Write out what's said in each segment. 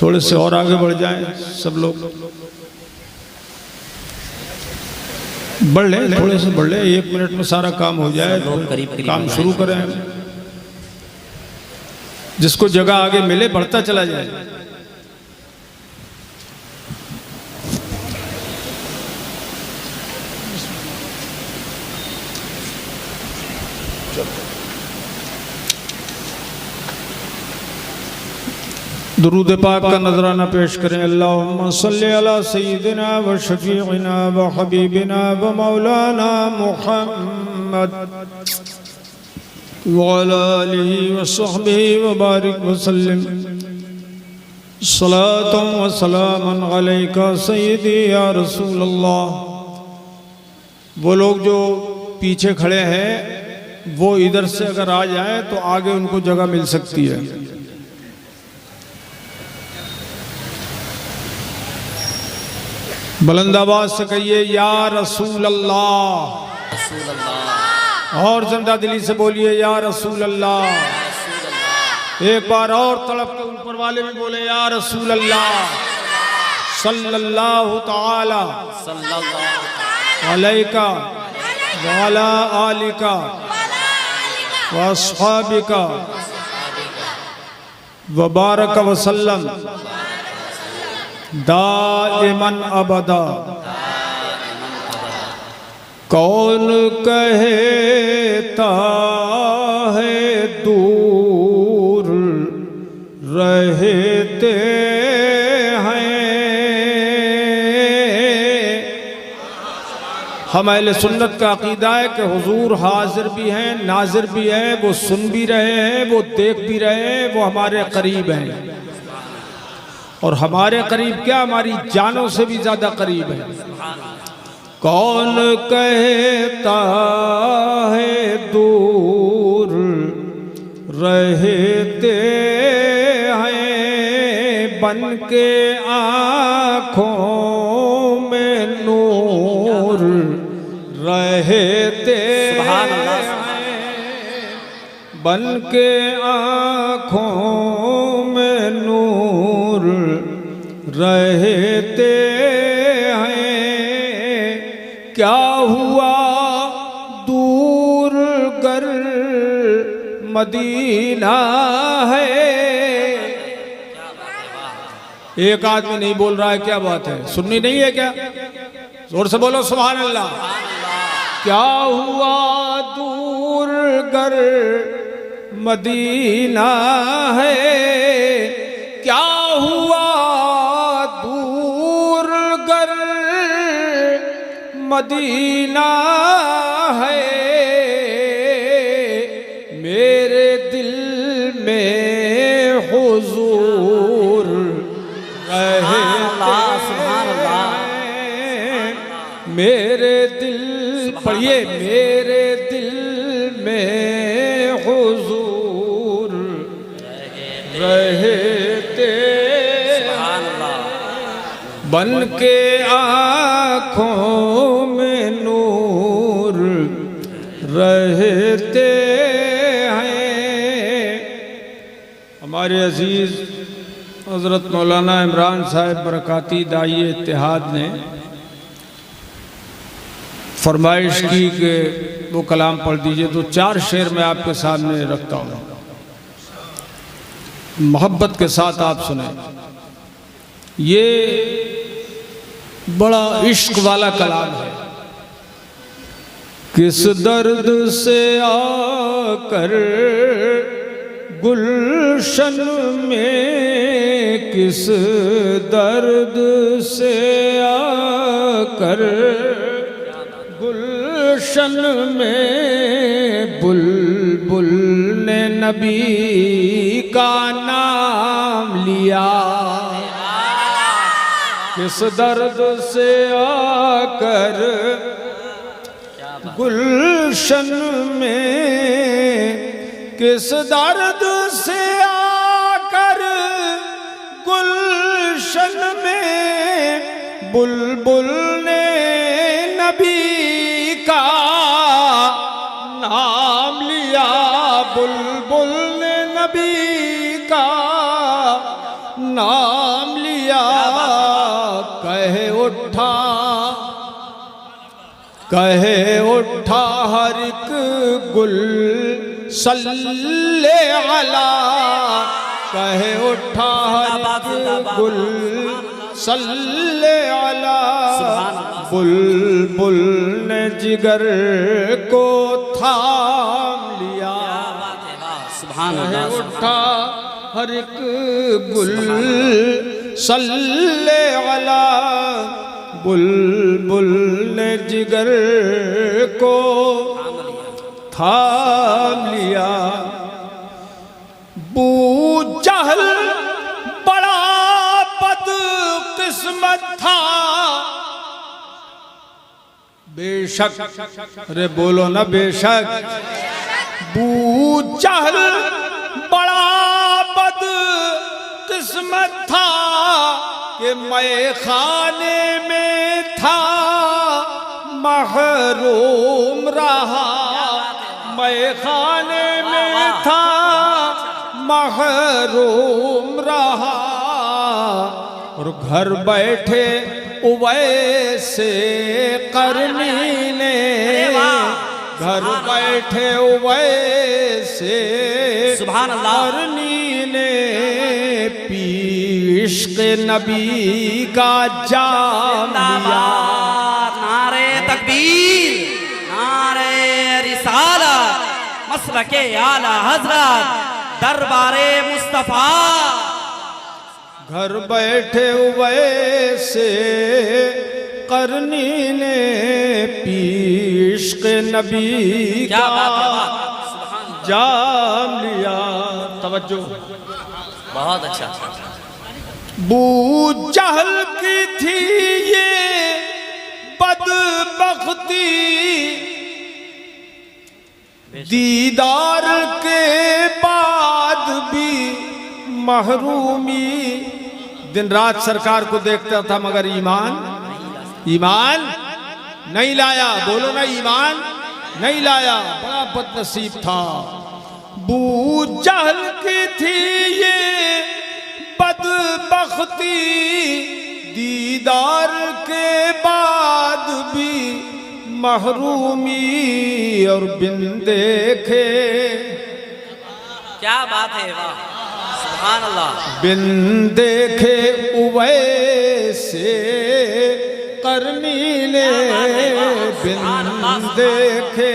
थोड़े से और आगे बढ़ जाएं सब लोग, बढ़ ले, थोड़े से बढ़ ले, 1 मिनट में सारा काम हो जाए। काम शुरू करें, जिसको जगह आगे मिले बढ़ता चला जाए। दुरूद पाक का नजराना पेश करें। अल्लाहुम्मा सल्ली अला सय्यिदिना व शफीइना व हबीबिना व मौलाना मुहम्मद व अला आलिहि व सहबिहि व बारिक व सल्लिम सलातन व सलामन अलैका सय्यदी या रसूल अल्लाह। वो लोग जो पीछे खड़े हैं वो इधर से अगर आ जाए तो आगे उनको जगह मिल सकती है। बुलंद आवाज से कहिए या रसूल अल्लाह। और जिंदा दिली से बोलिए या रसूल अल्लाह। एक बार और तड़प के ऊपर वाले भी बोले या रसूल अल्लाह सल्लल्लाहु ताला अलैका व अला आलिका व अस्हाबिका व बारक व सल्लम दाइमन अबदा। कौन कहता है दूर रहते हैं, हम अहले सुन्नत का अकीदा है कि हुजूर हाजिर भी हैं, नाजिर भी हैं, वो सुन भी रहे हैं, वो देख भी रहे हैं, वो हमारे करीब हैं। और हमारे करीब क्या, हमारी जानों से भी ज्यादा करीब है। कौन कहता है दूर रहते हैं, बन के आँखों में नूर रहते हैं, बन के आँखों में नूर रहते हैं। क्या हुआ दूर कर मदीना है। एक आदमी नहीं बोल रहा है, क्या बात है, सुननी नहीं है क्या? जोर से बोलो सुभान अल्लाह। क्या हुआ दूर गर मदीना है, क्या हुआ दूर गर मदीना है, मेरे दिल में हुजूर रहते हैं, मेरे दिल, पढ़िए, मेरे दिल में हुजूर रहते, बन के आँखों में नूर रहते हैं। हमारे अजीज हज़रत मौलाना इमरान साहब बरकाती दाई इत्तेहाद ने फरमाइश की कि वो कलाम पढ़ दीजिए, तो 4 शेर मैं आपके सामने रखता हूँ, मोहब्बत के साथ आप सुने। ये बड़ा इश्क वाला कलाम है। किस दर्द से आकर गुलशन में, किस दर्द से आकर गुलशन में, बुलबुल ने नबी का नाम लिया। किस दर्द से आकर गुलशन में, किस दर्द से आकर गुलशन में, बुलबुल ने नबी का नाम लिया, बुलबुल ने नबी का नाम लिया। कहे उठा हर एक गुल सल्ले अला, कहे उठा हर एक गुल सल्ले अला, बुलबुल ने जिगर को थाम लिया। कहे उठा हर एक गुल सल्ले अला, बुलबुल ने जिगर को थाम लिया। बू जहल बड़ा बदकिस्मत था, बेशक, अरे बोलो ना बेशक। बू जहल बड़ा बदकिस्मत था कि मैं खाने में था महरूम रहा, मैं खाने में था महरूम रहा। और घर बैठे उवैसे करनी ने, घर बैठे उवैसे करनी ने, इश्क़ नबी का जाम लिया। नारे तकबीर, नारे रिसालत, मसलके आला हजरत, दरबारे मुस्तफा। घर बैठे वैसे करनी ने, इश्क़ नबी का जाम लिया। तवज्जो, बहुत अच्छा। बू जहल की थी ये बदबख्ती, दीदार के बाद भी महरूमी। दिन रात सरकार को देखता था मगर ईमान नहीं लाया। बोलो ना, ईमान नहीं लाया, बड़ा बदनसीब था। बू जहल की थी ये बदबख्ती, दीदार के बाद भी महरूमी। और बिन देखे क्या बात है, वाह सुभान अल्लाह। बिन देखे उवैसे करनी ने, बिन देखे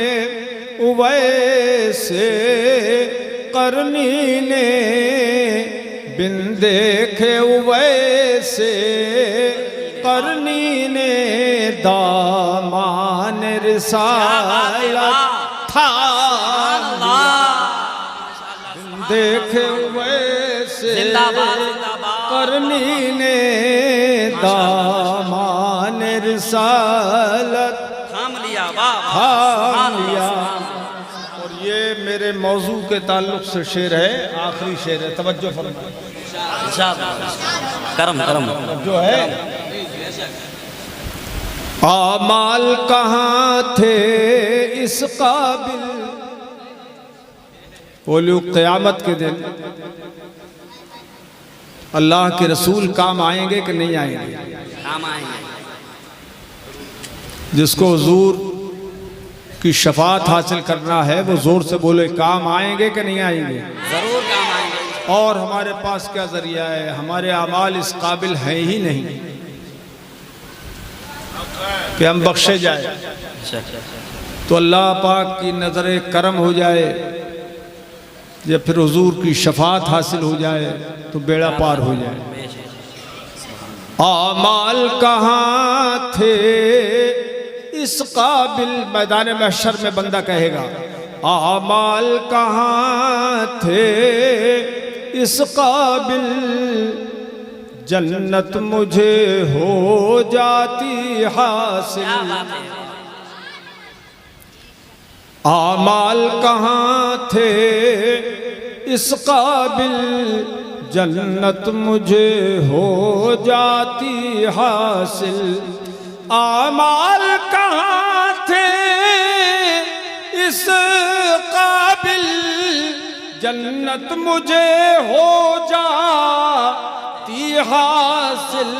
उवैसे करनी ने, बिन देखे उवैसे करनी ने, दामान रिसालत था देखे वैसे करनी ने, दामान रिसालत थाम लिया, वाह थाम लिया। और ये मेरे मौजू के ताल्लुक से शेर है, आखिरी शेर है, तवज्जो फरमाइए। करम करम जो है, आमाल कहाँ थे इस काबिल, बोलो क़यामत के दिन अल्लाह के रसूल काम आएंगे कि नहीं आएंगे? काम आएंगे। जिसको हुजूर की शफात हासिल करना है वो जोर से बोले, काम आएंगे कि नहीं आएंगे? जरूर काम आएंगे। और हमारे पास क्या जरिया है? हमारे अमाल इस काबिल हैं ही नहीं कि हम बख्शे जाए। तो अल्लाह पाक की नज़र करम हो जाए या फिर हुजूर की शफात हासिल हो जाए तो बेड़ा पार हो जाए। आमाल कहाँ थे इस काबिल, मैदान महशर में बंदा कहेगा, आमाल कहाँ थे इस काबिल, जन्नत मुझे हो जाती हासिल। आमाल कहाँ थे इस काबिल, जन्नत मुझे हो जाती हासिल। आमाल कहाँ थे इस काबिल, जन्नत मुझे हो जाती हासिल,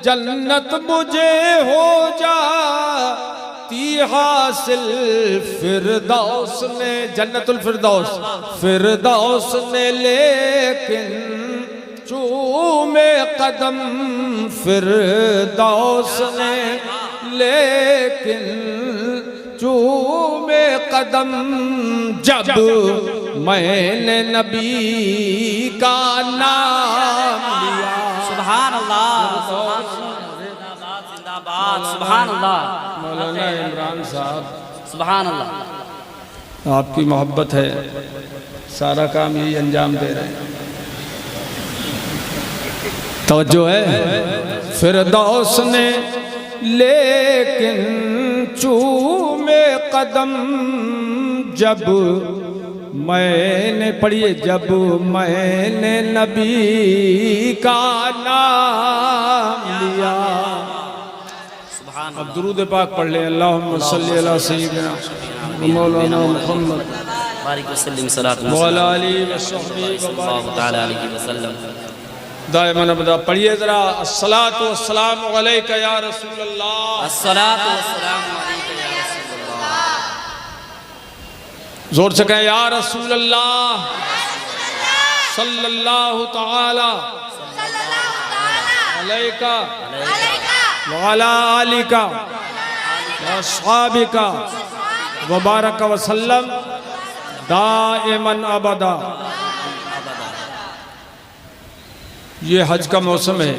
जन्नत मुझे हो जाती हासिल। फिरदौस ने, जन्नतुल फिरदौस, फिरदौस ने लेकिन चूमे कदम, फिरदौस ने लेकिन चूमे कदम, जब मैंने नबी का नाम लिया। सुभान अल्लाह, जिंदाबाद, सुभान अल्लाह। मौलाना इमरान साहब, सुभान अल्लाह। आपकी मोहब्बत है, सारा काम यही अंजाम दे रहे हैं। तवज्जो है। फिरदौस ने लेकिन चूमे कदम, जब मैंने, पढ़िए, जब मैंने नबी का नाम लिया। अब दुरूद पाक पढ़ ले, अल्लाहुम्मा सल्ली अला सय्यिदिना मौलाना मुहम्मद बारिक वसल्लम सलातु व अला आलिहि व सहबिहि सल्लल्लाहु तआला अलैहि वसल्लम। दायमन अबदा पढ़िए जरा, अस्सलातु वस्सलामु अलैका या रसूल अल्लाह, अस्सलातु वस्सलामु अलैका या रसूल अल्लाह। जोर से कहें, या रसूल अल्लाह सल्लल्लाहु तआला अलैका व अला आलिका व अस्हाबिका व बारक वसल्लम दाइमन अबदा। ये हज का मौसम है,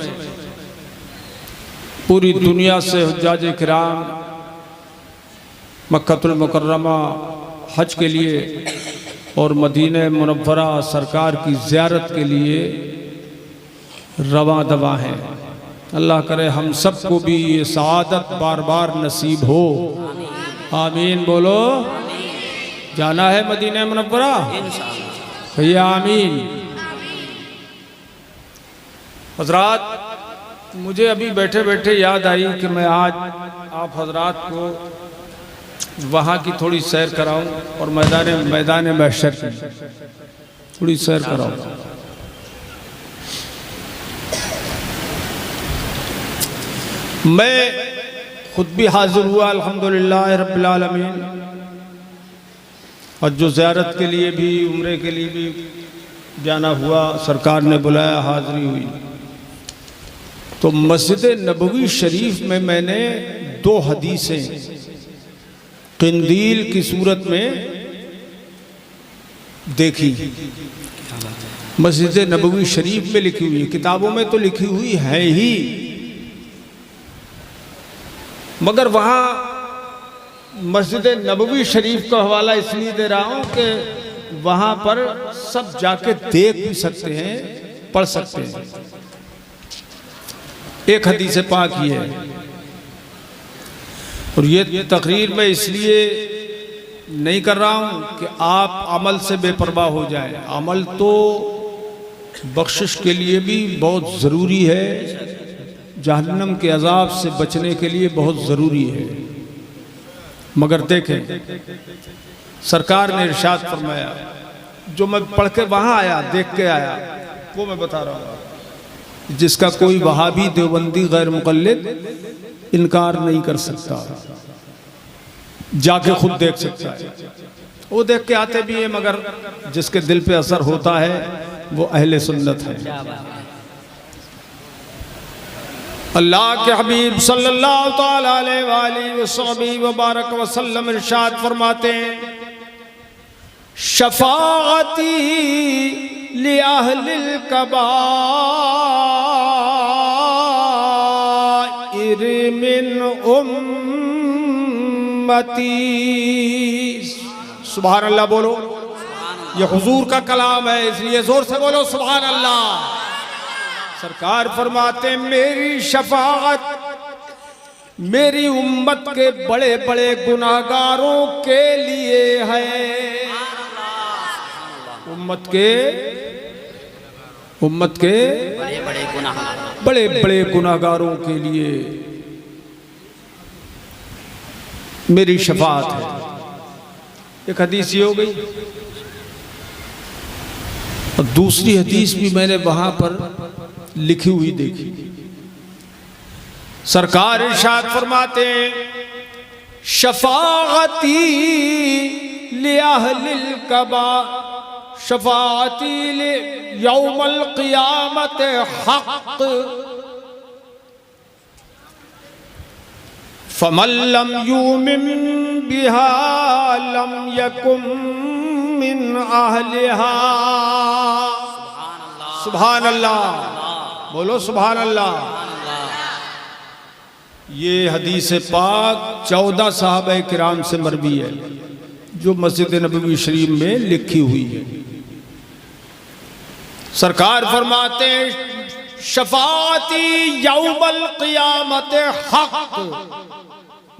पूरी दुनिया से हुज्जाज किराम मक्कतुल मुकर्रमा हज के लिए और मदीने मुनव्वरा सरकार की ज़ियारत के लिए रवां दवा हैं। अल्लाह करे हम सबको भी ये सआदत बार बार नसीब हो, आमीन बोलो। जाना है मदीने मुनव्वरा, भैया आमीन। हजरात, मुझे अभी बैठे बैठे याद आई कि मैं आज आप हजरात को वहाँ की थोड़ी सैर कराऊं और मैदान महशर की थोड़ी सैर कराऊं। मैं खुद भी हाजिर हुआ अल्हम्दुलिल्लाह रब्बिल आलमीन। और जो ज़ियारत के लिए भी, उम्रे के लिए भी जाना हुआ, सरकार ने बुलाया, हाज़िरी हुई। तो मस्जिद नबवी शरीफ में मैंने 2 हदीसें क़िंदील की सूरत में देखी। मस्जिद नबवी शरीफ में लिखी हुई, किताबों में तो लिखी हुई है ही, मगर वहाँ मस्जिद नबवी शरीफ का हवाला इसलिए दे रहा हूँ कि वहाँ पर सब जाके देख भी सकते हैं, पढ़ सकते हैं। एक हदीस पाक ही है। और ये तकरीर मैं इसलिए नहीं कर रहा हूँ कि आप अमल से बेपरवाह हो जाए। अमल तो बख्शिश के लिए भी बहुत ज़रूरी है, जहन्नम के अजाब से बचने के लिए बहुत ज़रूरी है। मगर देखें, सरकार ने इरशाद फरमाया, जो मैं पढ़ के वहाँ आया, देख के आया, वो मैं बता रहा हूँ, जिसका कोई वहाबी देवबंदी गैर मुक़ल्लिद इनकार नहीं कर सकता, जाके खुद देख सकता है। वो देख के आते भी हैं, मगर जिसके दिल पे असर होता है वो अहले सुन्नत है। अल्लाह के हबीब सल्लल्लाहु तआला अलैहि वसल्लम इरशाद फरमाते हैं, शफाअती लि अहलिल कबाइर मिन उम्मती। सुभान अल्लाह बोलो, ये हुजूर का कलाम है, इसलिए जोर से बोलो सुभान अल्लाह। सरकार फरमाते, मेरी शफाअत मेरी उम्मत के बड़े बड़े गुनाहगारों के लिए है। उम्मत के बड़े बड़े गुनाहगारों के लिए मेरी शफाअत है। एक हदीस ये हो गई, और दूसरी हदीस भी मैंने वहां पर लिखी हुई देखी। सरकार इरशाद फरमाते हैं, शफाअती लि अहलिल कबा, शफाअती लि यौमल क़ियामत हक़, फमन लम युमिन बिहा लम यकुम मिन अहलिहा। सुभान अल्लाह बोलो, सुभान अल्लाह। ये हदीस पाक 14 सहाबा किराम से मरवी है, जो मस्जिद नबवी शरीफ में लिखी हुई है। सरकार फरमाते हैं, शफाअती यौमल क़ियामत हक़,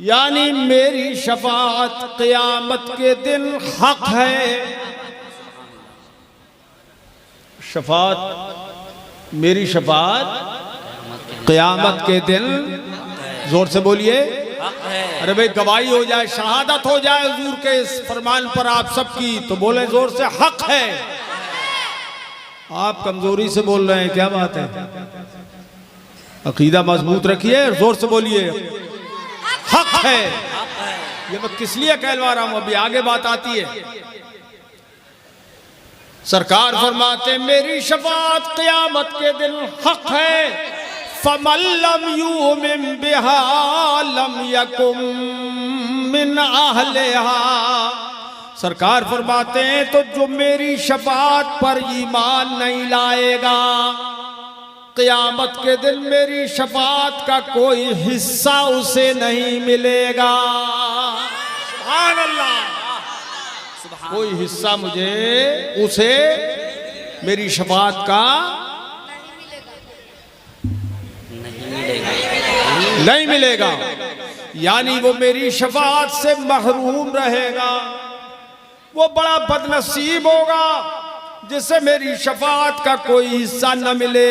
यानी मेरी शफाअत क़ियामत के दिन हक़ है। शफाअत, मेरी शफाअत क़यामत के दिन, जोर से बोलिए, अरे भाई गवाही हो जाए, शहादत हो जाए हुजूर के इस फरमान पर आप सबकी, तो बोले जोर से हक है। आप कमजोरी से बोल रहे हैं, क्या बात है? अकीदा मजबूत रखिए, जोर से बोलिए, हक है। ये मैं किस लिए कहलवा रहा हूं, अभी आगे बात आती है। सरकार फरमाते, मेरी शफाअत क़यामत के दिन हक है। फमन लम युमिन बिहा लम यकुम मिन अहलिहा। सरकार फरमाते हैं, तो जो मेरी शफाअत पर ईमान नहीं लाएगा, क़यामत के दिन मेरी शफाअत का कोई हिस्सा उसे नहीं मिलेगा। सुभान अल्लाह, कोई हिस्सा मुझे उसे मेरी शफाअत का नहीं मिलेगा, यानी वो मेरी शफाअत से महरूम रहेगा। वो बड़ा बदनसीब होगा जिसे मेरी शफाअत का कोई हिस्सा न मिले,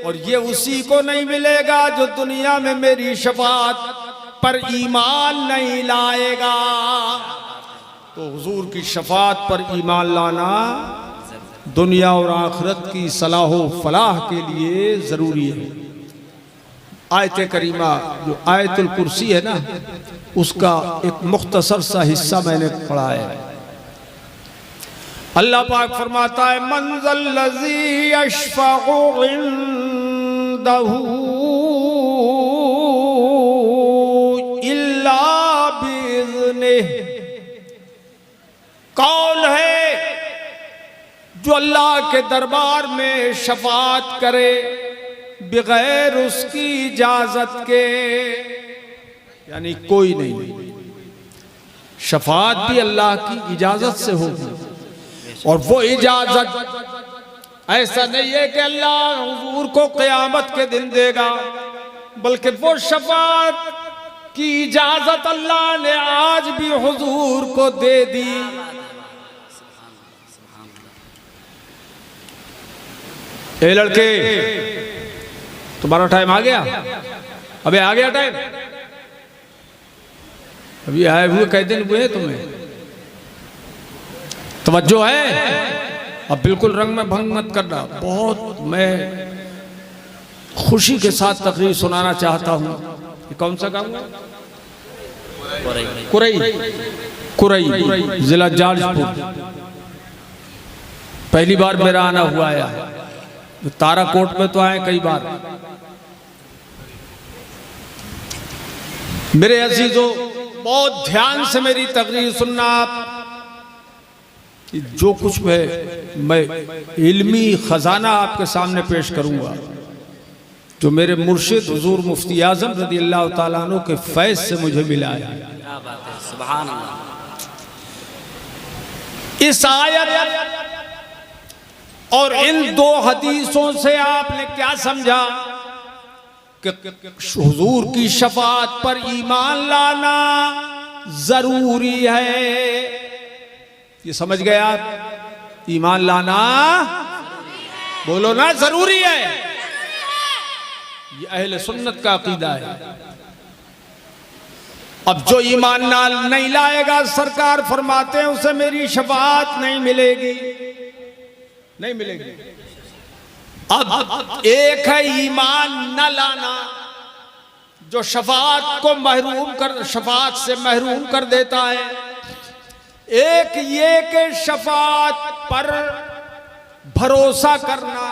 और ये उसी को नहीं मिलेगा जो दुनिया में मेरी शफाअत पर ईमान नहीं लाएगा। तो हुजूर की शफाअत पर ईमान लाना दुनिया और आखिरत की सलाह व फलाह के लिए ज़रूरी है। आयत करीमा जो आयतुल कुर्सी है ना, उसका एक मुख्तसर सा हिस्सा मैंने पढ़ा है। अल्लाह पाक फरमाता है मंज़ल्लज़ी यशफ़अउ इंदहू इल्ला बिइज़्निही। कौन है जो अल्लाह के दरबार में शफाअत करे बगैर उसकी इजाजत के? यानी कोई नहीं, शफाअत भी अल्लाह की इजाजत से होगी। और वो इजाजत ऐसा नहीं है कि अल्लाह हुजूर को क़यामत के दिन देगा, बल्कि वो शफाअत की इजाजत अल्लाह ने आज भी हुजूर को दे दी। ए लड़के, तुम्हारा टाइम आ गया? अबे आ गया टाइम? अभी आए हुए कई दिन हुए तुम्हें? तवज्जो है? अब बिल्कुल रंग में भंग मत करना। बहुत मैं खुशी के साथ तकरीर सुनाना चाहता हूँ। ये कौन सा गाँव है? कुरई, जिला जाजपुर। पहली बार मेरा आना हुआ है। ताराकोट में तो आए कई बार। मेरे अजीजों, बहुत ध्यान से मेरी तकरीर सुनना। आप जो कुछ मैं इल्मी खजाना आपके सामने पेश करूंगा, जो मेरे मुर्शिद हुजूर मुफ्ती आजम रज़ियल्लाहु ताला अन्हु के फैज़ से मुझे मिला है। क्या बात है, सुभान अल्लाह। इस आयत और इन दो हदीसों से आपने क्या समझा कि हुजूर की शफाअत पर ईमान लाना जरूरी है? ये समझ गए आप? ईमान लाना, बोलो ना, जरूरी है। ये अहले सुन्नत का अकीदा है। अब जो ईमान नहीं लाएगा, सरकार फरमाते हैं उसे मेरी शफाअत नहीं मिलेगी, नहीं मिलेगी। अब एक है ईमान न लाना, जो शफाअत से महरूम कर देता है। एक ये कि शफाअत पर भरोसा करना,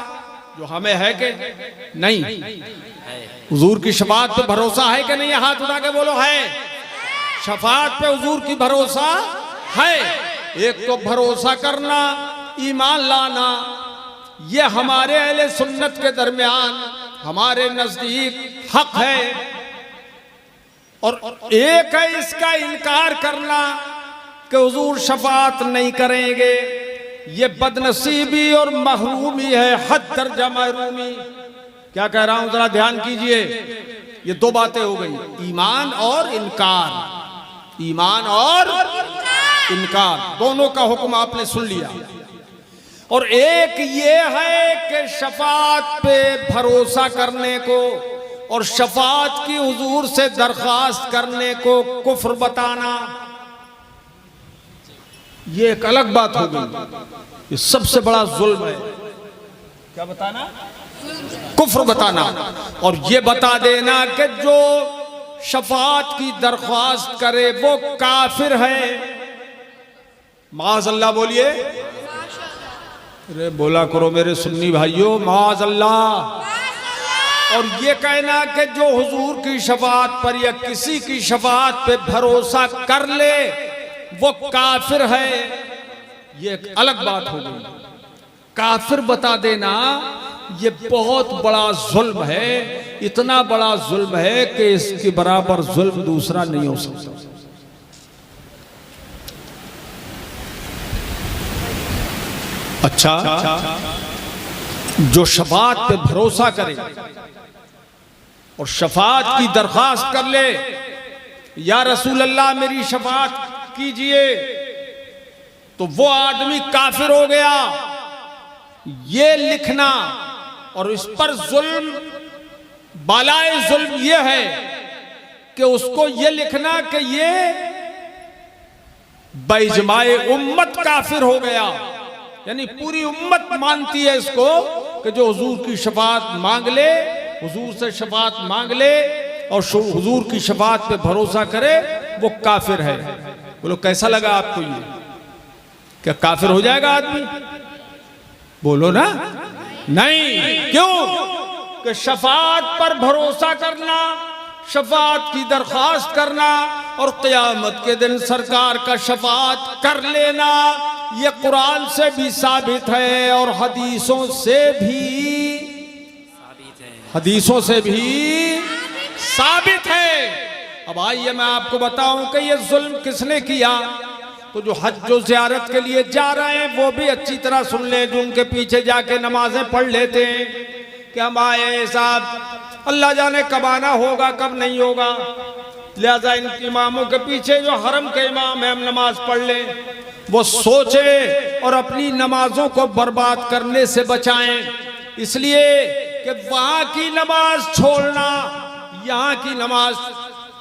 जो हमें है कि नहीं। हुजूर की शफाअत पे भरोसा है कि नहीं? हाथ उठा के बोलो है। शफाअत पे हुजूर की भरोसा है। एक तो भरोसा करना, ईमान लाना, ये हमारे अहले सुन्नत के दरमियान हमारे नजदीक हक है। और एक है इसका इनकार करना कि हुजूर शफाअत नहीं करेंगे। ये बदनसीबी और महरूमी है, हद दर्जा महरूमी। क्या कह रहा हूं, जरा ध्यान कीजिए। ये दो बातें हो गई, ईमान और इनकार। ईमान और इनकार, दोनों का हुक्म आपने सुन लिया। और एक ये है कि शफाअत पे भरोसा करने को और शफाअत की हुजूर से दरख्वास्त करने को कुफ्र बताना, ये एक अलग बात हो गई। ये सबसे बड़ा जुल्म है। क्या बताना? कुफ्र बताना। और ये बता देना कि जो शफाअत की दरख्वास्त करे वो काफिर है। माज़अल्लाह बोलिए। अरे बोला करो मेरे सुन्नी भाइयों, माज़अल्लाह। और ये कहना कि जो हुजूर की शफाअत पर या किसी की शफाअत पे भरोसा कर ले वो काफिर है, ये एक अलग बात हो गई। काफिर बता देना ये बहुत बड़ा जुल्म है। इतना बड़ा जुल्म है कि इसके बराबर जुल्म दूसरा नहीं हो सकता। अच्छा, जो शफाअत पे भरोसा करे और शफाअत की दरख्वास्त कर ले, या रसूल अल्लाह मेरी शफाअत कीजिए, तो वो आदमी काफिर हो गया। ये लिखना और इस पर जुल्म, बालाए जुल्म ये है कि उसको ये लिखना कि ये बैजमाए उम्मत काफिर हो गया। यानी पूरी उम्मत मानती है इसको कि जो हुजूर की शफाअत मांग ले, हुजूर से शफाअत मांग ले और हुजूर की शफाअत पे भरोसा करे वो काफिर है। बोलो कैसा लगा आपको? ये क्या काफिर हो जाएगा आदमी? बोलो ना। नहीं, क्यों? कि शफात पर भरोसा करना, शफात की दरख्वास्त करना और क़यामत के दिन सरकार का शफात कर लेना, ये कुरान से भी साबित है और हदीसों से भी साबित है। अब आइए मैं आपको बताऊं कि ये जुल्म किसने किया। तो जो हज जो ज़ियारत के लिए जा रहे हैं वो भी अच्छी तरह सुन ले, जो उनके पीछे जाके नमाजें पढ़ लेते हैं कि हम आए साहब, अल्लाह जाने कब आना होगा कब नहीं होगा, लिहाजा इन इमामों के पीछे जो हरम के इमाम है हम नमाज पढ़ लें। वो सोचे और अपनी नमाजों को बर्बाद करने से बचाएं, इसलिए कि वहां की नमाज छोड़ना यहाँ की नमाज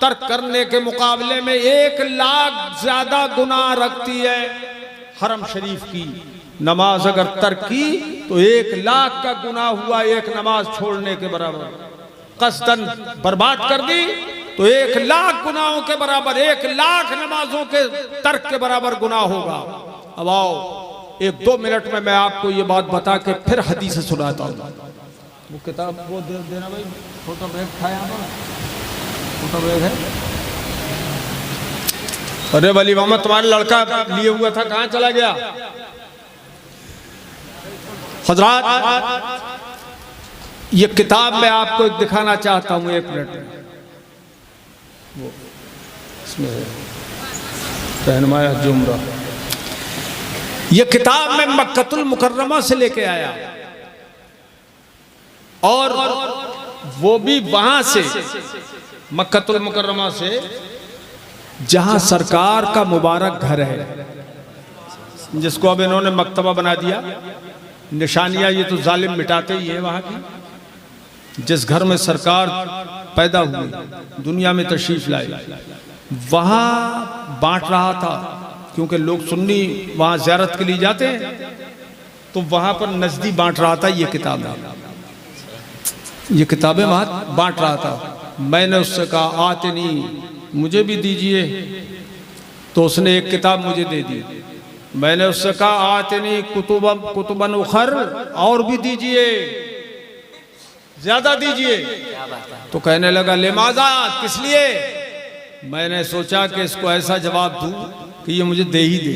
तर्क करने के मुकाबले में 1 लाख ज्यादा गुनाह रखती है। हरम शरीफ की नमाज अगर तर्क की तो 1 लाख का गुनाह हुआ, एक नमाज छोड़ने के बराबर। कसदन बर्बाद कर दी तो 1 लाख गुनाहों के बराबर, 1 लाख नमाजों के तर्क के बराबर गुनाह होगा। अब आओ 1-2 मिनट में मैं आपको ये बात बता के फिर हदीस सुनाता हूँ। वो किताब वो देना भाई, फोटो बैग था यहाँ पर, फोटो बैग है। अरे वली मोहम्मद तुम्हारा लड़का लिए हुआ था, कहाँ चला गया? हजरात ये किताब मैं आपको दिखाना चाहता हूँ 1 मिनट में। वो इसमें है रहनुमाया जुमरा। ये किताब मैं मक्कतुल मुकर्रमा से लेके आया और वो भी वहां से मक्कतुल मुकर्रमा से जहां सरकार का मुबारक घर है, जिसको अब इन्होंने मकतबा बना दिया। निशानियां ये तो जालिम मिटाते ही है वहां की। जिस घर में सरकार पैदा हुई, दुनिया में तशरीफ लाई, वहां बांट रहा था, क्योंकि लोग सुन्नी वहां ज़ियारत के लिए जाते हैं, तो वहां पर नजदी बांट रहा था। ये किताबें वहां बांट रहा था। मैंने उससे कहा आते नहीं, मुझे भी दीजिए, तो उसने 1 किताब मुझे दे दी। मैंने उससे कहा आते नहीं कुतुबन उखर, और भी दीजिए, ज्यादा दीजिए। तो कहने लगा लिमाजा, किस लिए? मैंने सोचा कि इसको ऐसा जवाब दूं कि ये मुझे दे ही दे।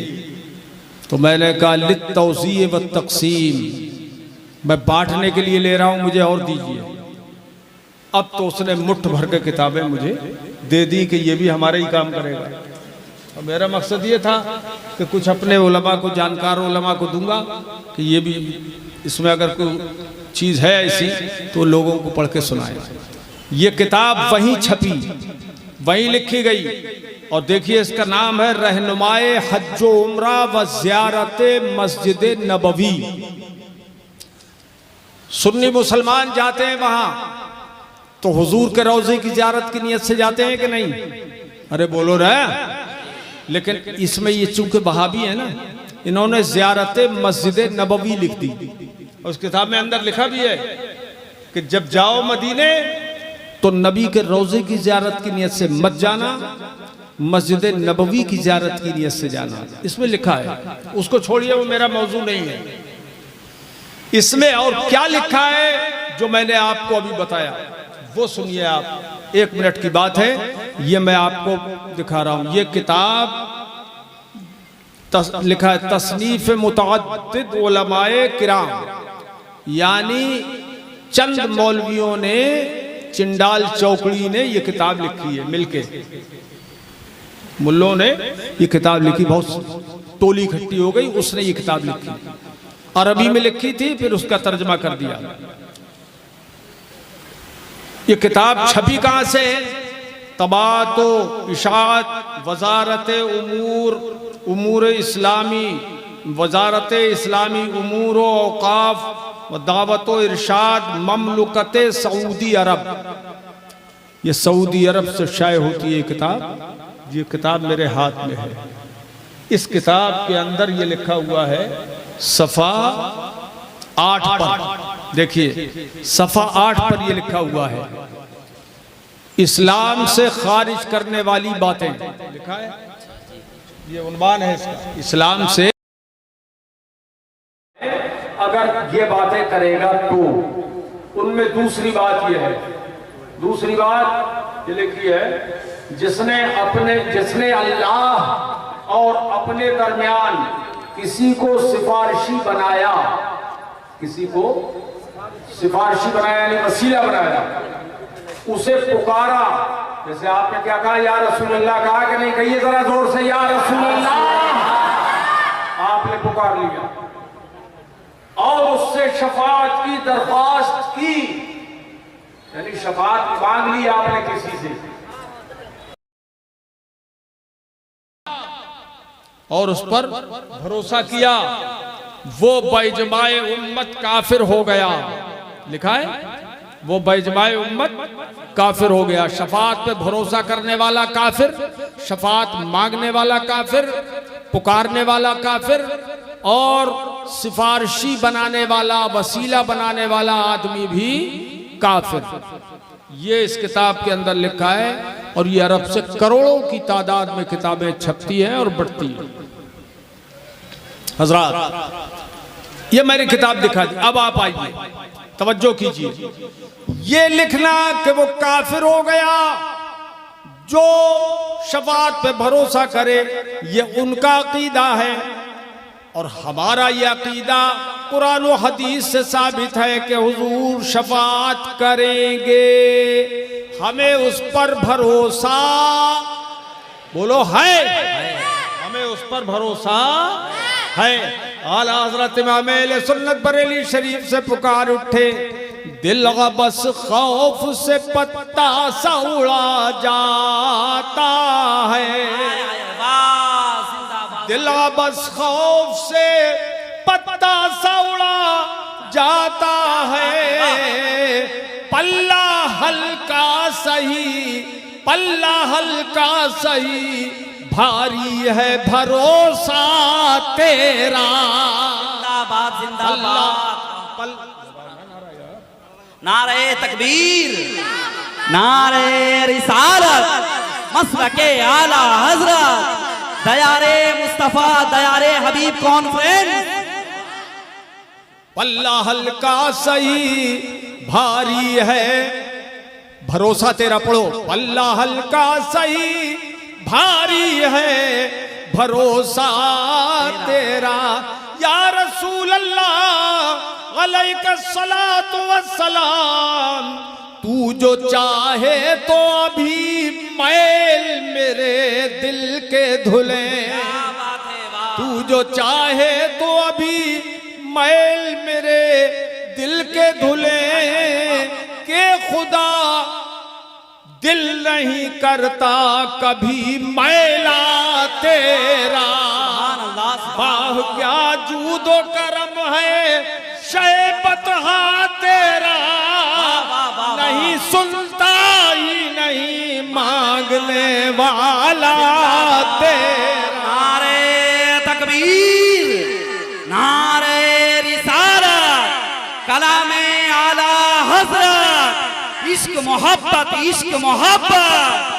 तो मैंने कहा लित तौज़ी व तक़सीम, मैं बांटने के लिए ले रहा हूं, मुझे और दीजिए। अब तो उसने मुट्ठ भर के किताबें मुझे दे दी कि ये भी हमारा ही काम करेगा। और मेरा मकसद ये था कि कुछ अपने उलमा को, जानकार उलमा को दूंगा कि ये भी इसमें अगर कोई चीज़ है ऐसी तो लोगों को पढ़ के सुनाए। ये किताब वहीं छपी, वहीं लिखी गई, और देखिए इसका नाम है रहनुमाए हज्जो उम्रा व ज़ियारत मस्जिद नबवी। सुन्नी मुसलमान जाते हैं वहां तो हुजूर के रोज़े की ज़ियारत की नियत से जाते हैं कि नहीं? अरे बोलो रे। लेकिन इसमें ये चूंकि वहाबी है ना, इन्होंने ज़ियारत मस्जिद नबवी लिख दी। उस किताब में अंदर लिखा भी है कि जब जाओ मदीने तो नबी के रोज़े की ज़ियारत की नियत से मत जाना, मस्जिद नबवी की ज़ियारत की नियत से जाना। इसमें लिखा है, उसको छोड़िए, वो मेरा मौजू नहीं है। इसमें और क्या लिखा है जो मैंने आपको अभी बताया, वो सुनिए आप। 1 मिनट की बात है, ये मैं आपको दिखा रहा हूं। ये किताब लिखा है तसनीफ मुतअद्दिद उलमाए किराम, यानी चंद मौलवियों ने, चिंडाल चौकड़ी ने ये किताब लिखी है, मिलके मुल्लों ने ये किताब लिखी। बहुत टोली इकट्ठी हो गई, उसने ये किताब लिखी। अरबी में लिखी थी, फिर उसका तर्जमा कर दिया। ये किताब छपी कहाँ से है? तबातो इशात वजारत उमूर इस्लामी, वजारत इस्लामी उमूर औकाफ व दावत इरशाद ममलुकत सऊदी अरब। ये सऊदी अरब से शाये होती है किताब। ये किताब मेरे हाथ में है। इस किताब के अंदर ये लिखा हुआ है सफ़ा 8 पर, देखिए सफ़ा 8 पर ये लिखा हुआ है, इस्लाम से खारिज करने वाली बातें लिखा है। ये उन्वान है इसका, इस्लाम से अगर ये बातें करेगा तो उनमें दूसरी बात यह है, दूसरी बात ये लिखी है, जिसने अल्लाह और अपने दरमियान किसी को सिफारिशी बनाया, किसी को सिफारिशी बनाया यानी वसीला बनाया, उसे पुकारा। जैसे आपने क्या कहा, या रसूलल्लाह कहा कि नहीं? कहिए जरा जोर से, या रसूलल्लाह। आपने पुकार लिया और उससे शफाअत की दरख्वास्त की, यानी शफाअत मांग ली आपने किसी से, और उस पर भरोसा किया, वो बैजमाए उम्मत काफिर हो गया। लिखा है वो बैजमाए उम्मत काफिर हो गया। शफाअत पे भरोसा करने वाला काफिर, शफाअत मांगने वाला काफिर, पुकारने वाला काफिर, और सिफारिशी बनाने वाला, वसीला बनाने वाला आदमी भी काफिर। ये इस किताब के अंदर लिखा है, और ये अरब से करोड़ों की तादाद में किताबें छपती हैं और बढ़ती हैं। हजरात, ये मैंने किताब दिखा दी। अब आप आइए, तवज्जो कीजिए। ये लिखना कि वो काफिर हो गया जो शफाअत पे भरोसा करे, ये उनका अकीदा है, और हमारा ये अकीदा कुरान और हदीस से साबित है कि हुजूर शफाअत करेंगे। हमें उस पर भरोसा, बोलो है, हमें उस पर भरोसा है। आला हजरत इमाम अहले सुन्नत बरेली शरीफ से पुकार उठे, दिल बस खौफ से पत्ता सा उड़ा जाता है, दिल बस खौफ से पत्ता सा उड़ा जाता है, पल्ला हल्का सही, पल्ला हल्का सही, भारी है भरोसा तेरा। जिंदाबाद जिंदाबाद, नारे तकबीर, नारे रिसालत, मसलके आला हजरत, दयारे मुस्तफा, दयारे हबीब कॉन्फ्रेंस। पल्ला हल्का सही, भारी है भरोसा तेरा। पढ़ो, पल्ला हल्का सही, भारी है भरोसा तेरा। या रसूल अल्लाह अलैका सलातु वस्सलाम, तू जो चाहे तो अभी मैल मेरे दिल के धुले, तू जो चाहे तो अभी मैल मेरे दिल के धुले, के खुदा दिल नहीं करता कभी मैला तेरा। बाह क्या जूदो करम है शैबत हा तेरा, नहीं सुनता ही नहीं मांगने वाला तेरा। नारे तकबीर, नारे रिसालत, कलामे आला हजरत, इश्क मोहब्बत, इश्क मोहब्बत।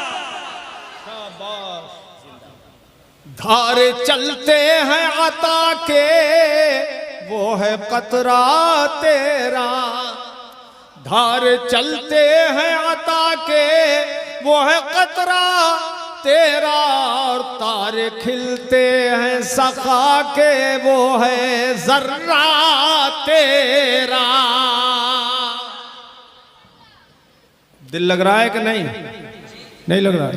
धारे चलते हैं अता के, वो है कतरा तेरा, धारे चलते हैं अता के, वो है कतरा तेरा, और तारे खिलते हैं सखा के, वो है जर्रा तेरा। दिल लग रहा है कि नहीं? नहीं लग रहा है,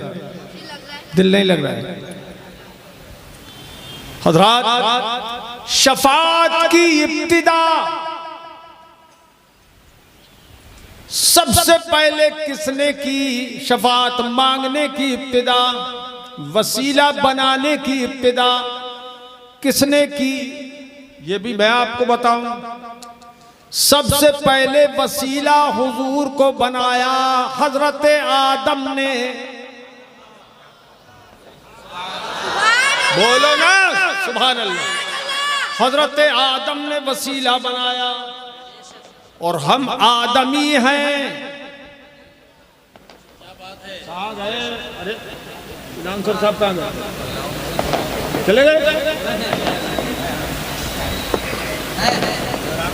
दिल नहीं लग रहा है। हज़रात, शफाअत की इब्तिदा सबसे पहले किसने की? शफाअत मांगने की इब्तिदा, वसीला बनाने की इब्तिदा किसने की? ये भी मैं आपको बताऊं। सबसे पहले वसीला हुजूर को बनाया हजरत आदम ने। बोलो ना सुभान अल्लाह। हजरत आदम ने वसीला बनाया, और हम आदमी हैं। क्या बात है? साहब है, अरे नानसर साहब कहाँ गए? चले गए?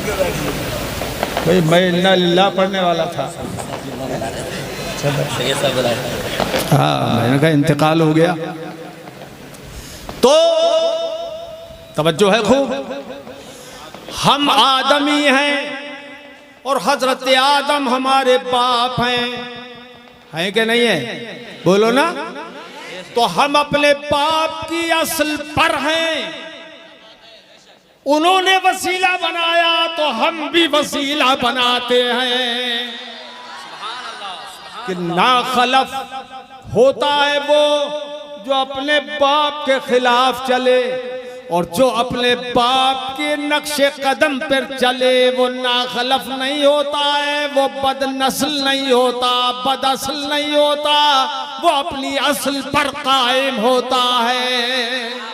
भाई मैं इन्ना लिल्लाह पढ़ने वाला था। हाँ, मैंने कहा इंतकाल हो गया। तो तवज्जो है खूब, हम आदमी हैं और हजरत आदम हमारे बाप हैं कि नहीं है? बोलो ना। तो हम अपने बाप की असल पर हैं। उन्होंने वसीला बनाया तो हम भी वसीला बनाते हैं कि नाखलफ होता है वो जो अपने बाप के खिलाफ चले, और जो अपने बाप के नक्शे कदम पर चले वो नाखलफ नहीं होता है, वो बदनस्ल नहीं होता, बदअसल नहीं होता, वो अपनी असल पर कायम होता है।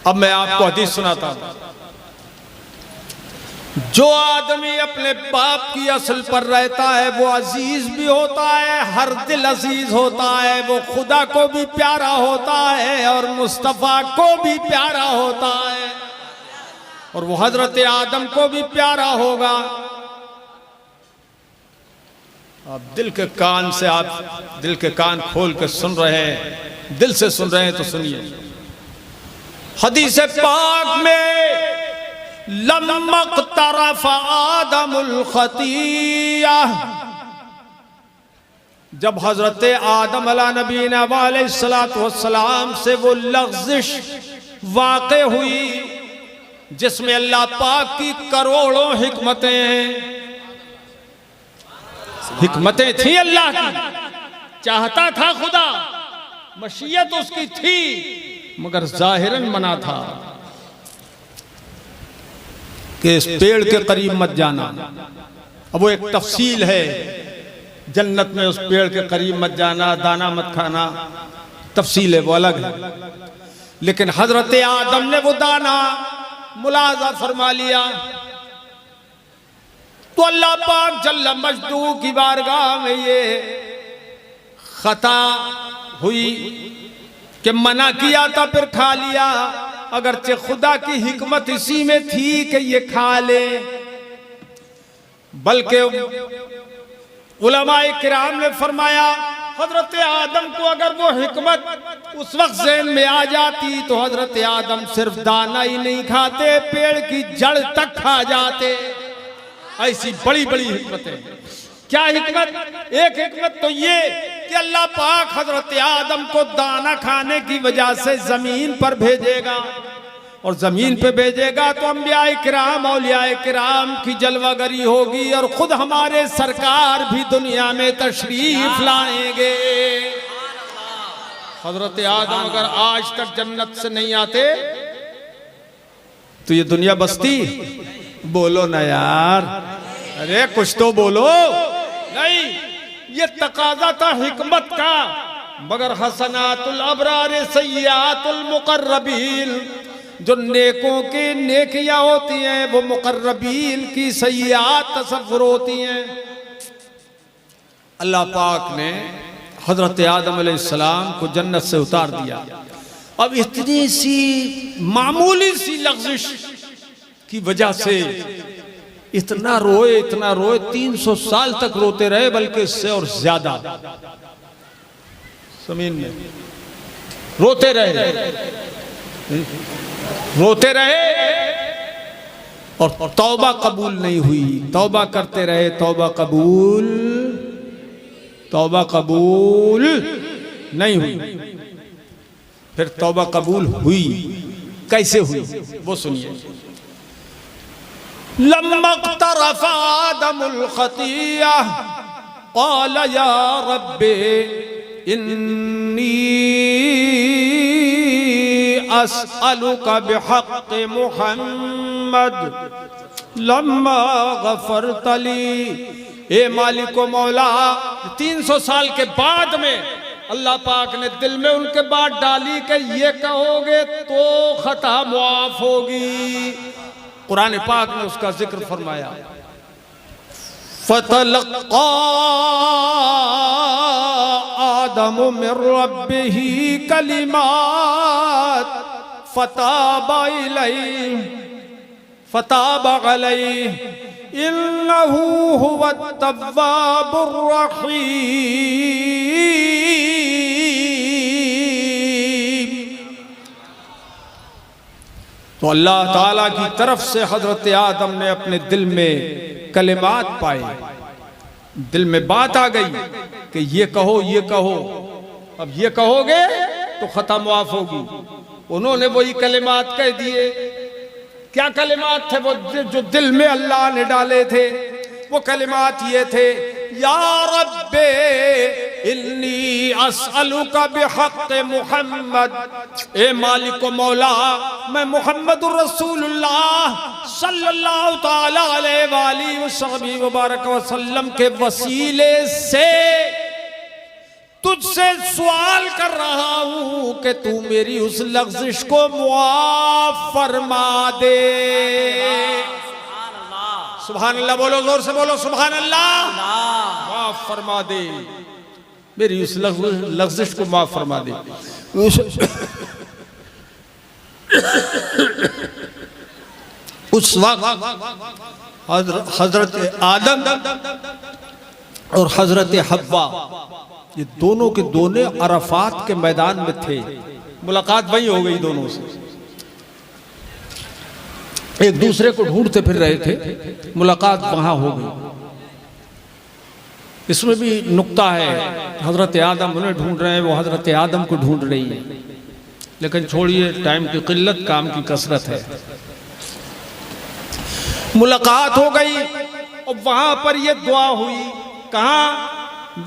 अब मैं आपको हदीस सुनाता हूं। जो आदमी अपने बाप की असल पर रहता है वो अजीज भी होता है, हर दिल अजीज होता है, वो खुदा को भी प्यारा होता है और मुस्तफा को भी प्यारा होता है, और वो हजरत आदम को भी प्यारा होगा। आप दिल के कान से, आप दिल के कान खोल के सुन रहे हैं, दिल से सुन रहे हैं तो सुनिए। हदीस पाक में लम्मक तरफ आदमुल खतिया, जब हजरत आदम अला नबीना अलैहिस्सलातु वस्सलाम से वो लग़्ज़िश वाक़े हुई जिसमें अल्लाह पाक की करोड़ों हिकमतें हैं, हिकमतें थी अल्लाह की, चाहता था खुदा, मशीयत उसकी थी, मगर जाहिरन मना था कि इस पेड़ के करीब मत जाना। अब वो एक तफसील है, जन्नत में उस पेड़ के करीब मत जाना, दाना मत खाना, तफसील है, वो अलग है। लेकिन हजरत आदम ने वो दाना मुलाजा फरमा लिया तो अल्लाह पाक जल्ल मजदू की बारगाह में ये खता हुई कि मना किया था फिर खा लिया, अगरचे खुदा की हिकमत इसी में थी कि ये खा ले। बल्कि उलमाए किराम ने फरमाया हजरत आदम को अगर वो हिकमत उस वक्त ज़हन में आ जाती तो हजरत आदम सिर्फ दाना ही नहीं खाते, पेड़ की जड़ तक खा जाते। ऐसी बड़ी बड़ी हिकमतें। क्या हिकमत? एक हिकमत तो ये कि अल्लाह पाक हजरत आदम को दाना खाने की वजह से जमीन पर भेजेगा, और जमीन पे भेजेगा तो अंबियाए किराम औलियाए किराम की जलवागरी होगी, और खुद हमारे सरकार भी दुनिया में तशरीफ लाएंगे। हजरत आदम अगर आज तक जन्नत से नहीं आते तो ये दुनिया बसती? बोलो ना यार, अरे कुछ तो बोलो। नहीं, ये तकाजा था हिकमत का, मगर हसनातुल अबरार सय्यातुल मुकर्रबीन, जो नेकों की नेकियां होती हैं वो मुकर्रबीन की सय्यात तसव्वुर होती हैं। अल्लाह पाक ने हजरत आदम अलैहिस्सलाम को जन्नत से उतार दिया। अब इतनी सी मामूली सी लग़्ज़िश की वजह से इतना रोए 300 साल तक रोते रहे, बल्कि इससे और ज्यादा जमीन में रोते रहे और तौबा कबूल नहीं हुई। तौबा करते रहे, तौबा कबूल नहीं हुई। फिर तौबा कबूल हुई, कैसे हुई वो सुनिए। लम्मक़तरफ़ आदमुल ख़तिया क़ाल या रब्बी इन्नी अस्अलुका बिहक़्क़ि मुहम्मद लम्मा ग़फ़रत ली। ए मालिको मौला, 300 साल के बाद में अल्लाह पाक ने दिल में उनके बात डाली कि ये कहोगे तो खता मुआफ होगी। कुरान पाक ने उसका जिक्र फरमाया, फतलक़्क़ा आदम मिन रब्बिही कलिमात फताब अलैहि इन्नहु हुवत-तव्वाबुर रहीम। तो अल्लाह ताला की तरफ से हजरत आदम ने अपने दिल में कलिमात पाए, दिल में बात आ गई कि ये कहो, ये कहो, अब ये कहोगे तो खत्म माफ होगी। उन्होंने वही कलिमात कह दिए। क्या कलिमात थे वो जो दिल में अल्लाह ने डाले थे? वो कलिमात ये थे, या रब्बे इन्नी अस्अलुका बिहक़्क़ि मुहम्मद, ए मालिक व मौला, मैं मुहम्मदुर रसूलुल्लाह सल्लल्लाहु ताला अलैहि वसल्लम के वसीले से तुझसे सवाल कर रहा हूं कि तू मेरी उस लग़्ज़िश को मुआफ़ फरमा दे। सुभान अल्लाह बोलो, जोर से बोलो सुभान अल्लाह। माफ फरमा दे, मेरी उस लग़्ज़िश को माफ फरमा दे। उस वक्त हजरत आदम और हजरत हव्वा ये दोनों के दोनों अरफात के मैदान में थे। मुलाकात वही हो गई दोनों से, एक दूसरे को ढूंढते फिर रहे थे, मुलाकात वहां हो गई। इसमें भी नुक्ता है, हजरत आदम उन्हें ढूंढ रहे हैं, वो हजरत आदम को ढूंढ रही है। लेकिन छोड़िए, टाइम की किल्लत, काम की कसरत है। मुलाकात हो गई और वहां पर ये दुआ हुई। कहां?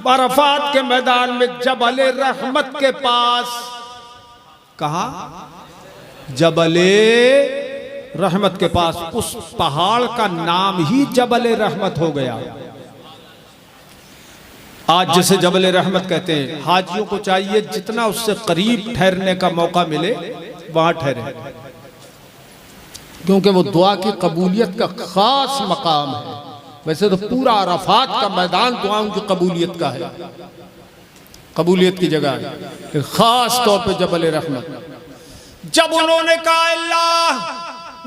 अरफात के मैदान में, जबल रहमत के पास। कहा? जबल रहमत के पास। उस पहाड़ का नाम ही जबल रहमत हो गया। आज जैसे जबल रहमत कहते हैं, हाजियों को चाहिए जितना उससे करीब ठहरने का मौका मिले वहां ठहरे, क्योंकि वो दुआ की कबूलियत का खास मकाम है। वैसे तो पूरा अरफात का मैदान दुआओं की कबूलियत का है, कबूलियत की जगह है, खास तौर पे जबल रहमत। जब उन्होंने कहा, अल्लाह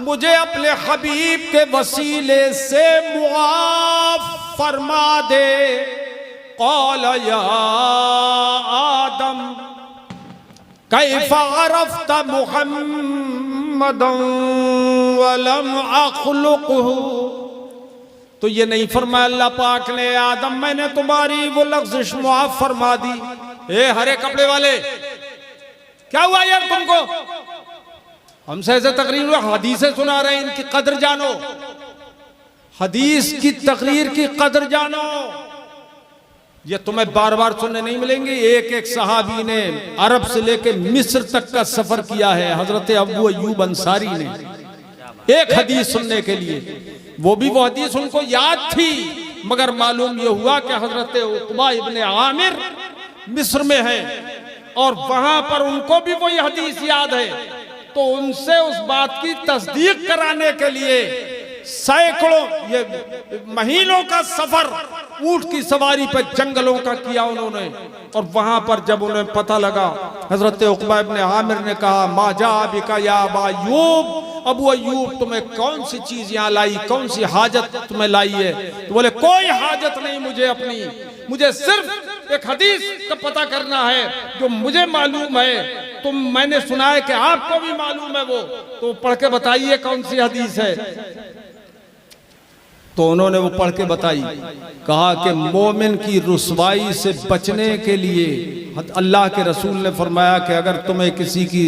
मुझे अपने हबीब के वसीले से मुआफ़ फरमा दे। क़ाल या आदम कैफ़ अरफ़्त मुहम्मदन वलम अख़्लुक़हु। तो ये नहीं फरमाया अल्लाह पाक ने, आदम मैंने तुम्हारी वो लग़्ज़िश मुआफ़ फरमा दी। ए हरे कपड़े वाले, क्या हुआ यार तुमको? हमसे ऐसे तकरीर हदीसें सुना रहे हैं, इनकी कदर जानो, हदीस की तकरीर की कदर जानो। ये तुम्हें बार बार सुनने नहीं मिलेंगे। एक एक सहाबी ने अरब से लेके मिस्र तक का सफर किया है, हजरत अबू अय्यूब अंसारी ने, एक हदीस सुनने के लिए। वो भी वो हदीस उनको याद थी, मगर मालूम ये हुआ कि हजरत उक़बा इब्ने आमिर मिस्र में है और वहां पर उनको भी वही हदीस याद है। तो उनसे उस बात की तस्दीक कराने के लिए सैकड़ों, ये महीनों का सफर ऊंट की सवारी पर जंगलों का किया उन्होंने। और वहां पर जब उन्हें पता लगा, हजरत उक़बा इब्ने आमिर ने कहा, मा जा बिका या अबा अय्यूब, अबू अय्यूब तुम्हें कौन सी चीज यहाँ लाई, कौन सी हाजत तुम्हें लाई है? तो बोले कोई हाजत नहीं मुझे अपनी, मुझे सिर्फ एक हदीस का पता करना है जो मुझे मालूम है। तुम, मैंने सुना है कि आपको भी मालूम है वो, तो पढ़ के बताइए कौन सी हदीस है। तो उन्होंने वो पढ़ के बताई, कहा कि मोमिन की रुसवाई से बचने के लिए अल्लाह के रसूल ने फरमाया कि अगर तुम्हें किसी की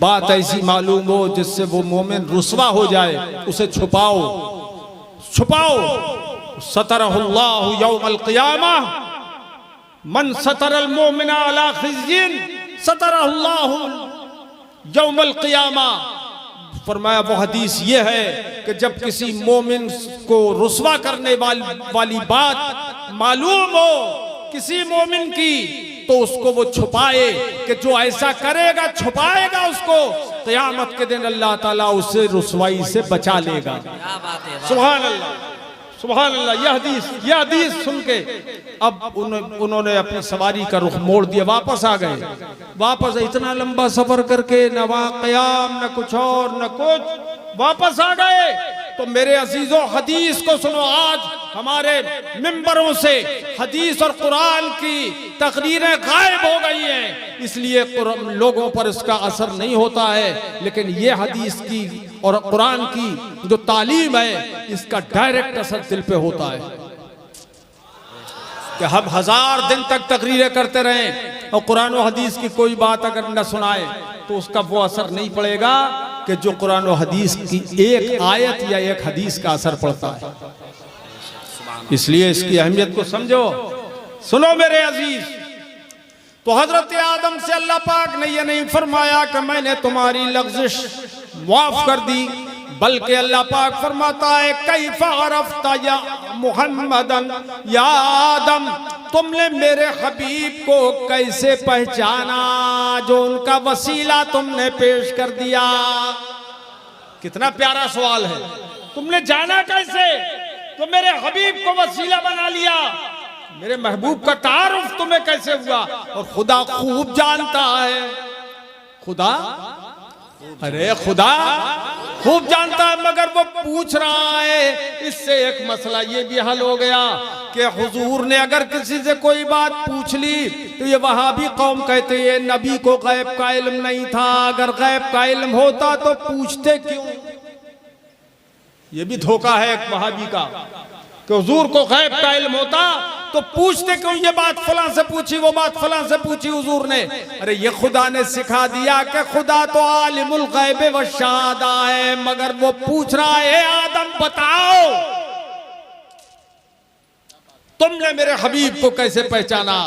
बात ऐसी मालूम हो जिससे वो मोमिन रुसवा हो जाए, उसे छुपाओ, छुपाओ। सतरहुल्लाहु यौमल क़ियामह, मन सतरल मोमिना अला खिज़्यिन सतरहुल्लाहु यौमल क़ियामह। फरमाया वो हदीस ये है कि जब किसी मोमिन को रुसवा करने वाली बात मालूम हो किसी मोमिन की, तो उसको वो छुपाए, कि जो ऐसा करेगा, छुपाएगा उसको, क़यामत के दिन अल्लाह ताला उसे रुसवाई से बचा लेगा। सुभान अल्लाह, सुभान अल्लाह। यह हदीस सुन के अब उन्होंने अपनी सवारी का रुख मोड़ दिया, वापस आ गए। वापस इतना लंबा सफर करके न वहां क़याम न कुछ और न कुछ, वापस आ गए। तो मेरे अजीजों हदीस को सुनो, आज हमारे मिंबरों से हदीस और कुरान की तकरीरें गायब हो गई हैं, इसलिए लोगों पर इसका असर नहीं होता है। लेकिन ये हदीस की और कुरान की जो तालीम है, इसका डायरेक्ट असर दिल पे होता है कि हम 1000 दिन तक तकरीरें करते रहें और कुरान और हदीस की कोई बात अगर न सुनाए तो उसका वो असर नहीं पड़ेगा कि जो कुरान और हदीस की एक आयत या एक हदीस का असर पड़ता है। इसलिए इसकी अहमियत को समझो। सुनो मेरे अजीज, तो हजरत आदम से अल्लाह पाक ने यह नहीं फरमाया कि मैंने तुम्हारी लग़्ज़िश माफ कर दी, बल्कि अल्लाह पाक फरमाता है कैफ़ा अरफ़्ता या मुहम्मदन या आदम, तुमने मेरे हबीब को कैसे पहचाना जो उनका वसीला तुमने पेश कर दिया। कितना प्यारा सवाल है। तुमने जाना कैसे? तो मेरे हबीब को वसीला बना लिया। मेरे महबूब का तारुफ तुम्हें कैसे हुआ? और खुदा खूब जानता है। खुदा, अरे खुदा खूब जानता है, मगर वो पूछ रहा है। इससे एक मसला ये भी हल हो गया कि हुजूर ने अगर किसी से कोई बात पूछ ली तो ये वहाबी कौम कहते हैं नबी को गैब का इल्म नहीं था। अगर गैब का इल्म होता तो पूछते क्यों? ये भी धोखा है एक वहाबी का कि हुजूर को गैब का इल्म होता तो पूछते क्यों? ये बात फलां से पूछी, वो बात फलां से पूछी हुजूर ने। अरे ये खुदा ने सिखा दिया कि खुदा तो आलिमुल गैब व शहादा है, मगर वो पूछ रहा है आदम बताओ तुमने मेरे हबीब को कैसे पहचाना।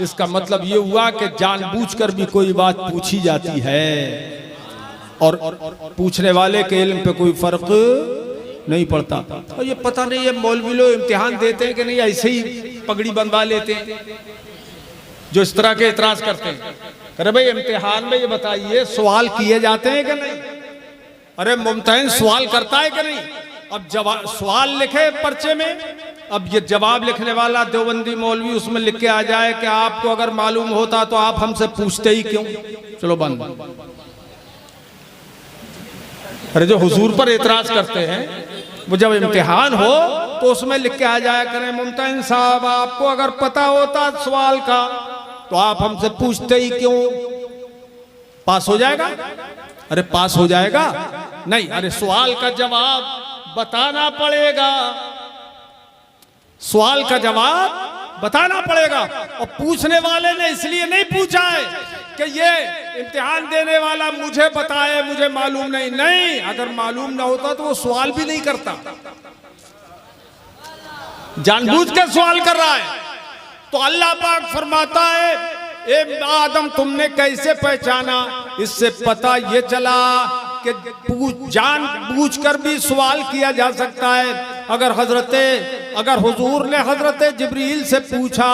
इसका मतलब ये हुआ कि जानबूझकर भी कोई बात पूछी जाती है और पूछने वाले के इल्म पे कोई फर्क नहीं पड़ता। और ये पता नहीं ये मौलवी लोग इम्तिहान देते हैं कि नहीं, ऐसे ही पगड़ी बंधवा लेते हैं जो इस तरह के इतराज करते हैं। अरे भाई इम्तिहान में ये बताइए सवाल किए जाते हैं कि नहीं? अरे मुम्तहिन सवाल करता है कि नहीं? अब जवाब सवाल लिखे पर्चे में, अब ये जवाब लिखने वाला देवबंदी मौलवी उसमें लिख के आ जाए कि आपको अगर मालूम होता तो आप हमसे पूछते ही क्यों। चलो बंद। अरे जो हुजूर पर एतराज करते हैं वो जब इम्तिहान हो तो उसमें लिख के आ जाया करें मुम्तहिन साहब आपको अगर पता होता सवाल का तो आप हमसे पूछते ही क्यों। पास हो जाएगा? अरे पास हो जाएगा नहीं, अरे सवाल का जवाब बताना पड़ेगा। सवाल का जवाब बताना पड़ेगा। और पूछने वाले ने इसलिए नहीं पूछा है कि ये इम्तिहान देने वाला मुझे बताए, मुझे मालूम नहीं। नहीं, अगर मालूम ना होता तो वो सवाल भी नहीं करता, जानबूझ के सवाल कर रहा है। तो अल्लाह पाक फरमाता है ए आदम तुमने कैसे पहचाना? इससे पता ये चला कि जान बूझ कर भी सवाल किया जा सकता है। अगर हुजूर ने हजरत जिब्रील से पूछा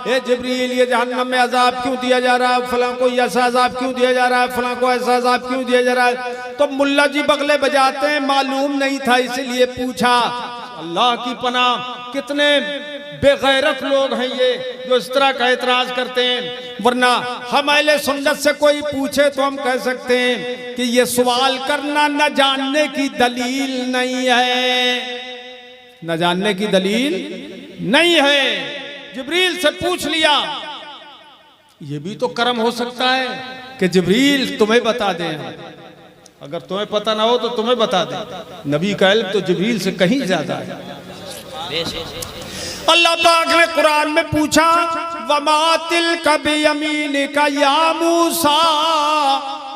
ए जिब्रील ये जहन्नम में अजाब क्यों दिया जा रहा है, फलां को ऐसा अजाब क्यों दिया जा रहा है, फलां को ऐसा अजाब क्यों दिया जा रहा है, तो मुल्ला जी बगले बजाते हैं मालूम नहीं था इसलिए पूछा। अल्लाह की पनाह, कितने बेगैरत लोग हैं ये जो इस तरह का एतराज करते हैं। वरना हम अहले सुन्नत से कोई पूछे तो हम कह सकते हैं कि ये सवाल करना न जानने की दलील नहीं है, न जानने की दलील नहीं है। जिब्रील से पूछ लिया, ये भी तो करम हो सकता है कि जिब्रील तुम्हें बता दें। अगर तुम्हें पता ना हो तो तुम्हें बता दें। नबी का इल्म तो जिब्रील से कहीं ज्यादा है। अल्लाह पाक ने कुरान में पूछा वमातिल कभी यमीन का या मूसा,